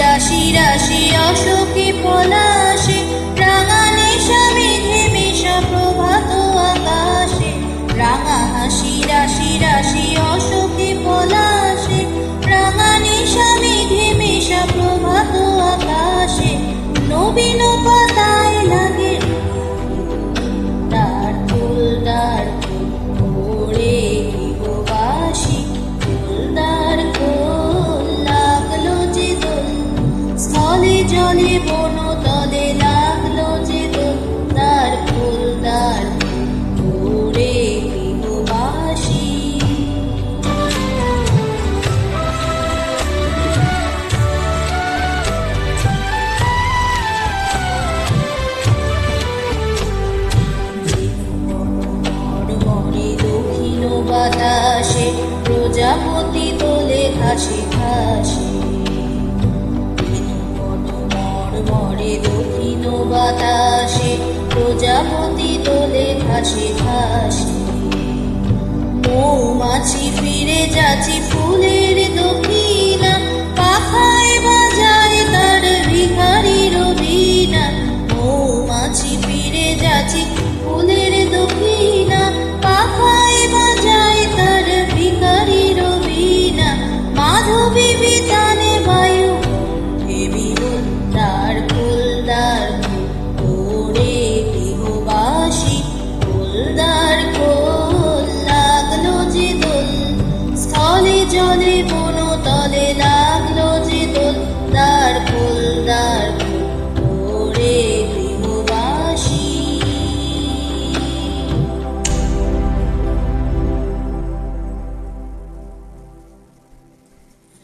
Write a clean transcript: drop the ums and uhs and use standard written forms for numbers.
রাশি রাশি অশোকে পলাশে, রাঙা নেশা মেঘে মেশা প্রভাত আকাশে। রাঙা হাসি রাশি রাশি অশোকে পলাশে, রাঙা নেশা মেঘে মেশা প্রভাত আকাশে। নবীন পাতায় লাগে তার ফুল তার ওরে কি গো বাসি, ফুলদার ফুল লাগলো যে দোল, স্থলে জলে বনতলে লাগলো যে দোল। তার ফুলদার ওরে কি গো বাসি। বাতাসে প্রজাপতি দোলে ঘাসে ঘাসে, মরে দক্ষিণ বাতাসে প্রজাপতি দোলে ঘাসে ঘাসে। মৌমাছি ফিরে যাচ্ছে ফুলের দক্ষিণা, পাখায়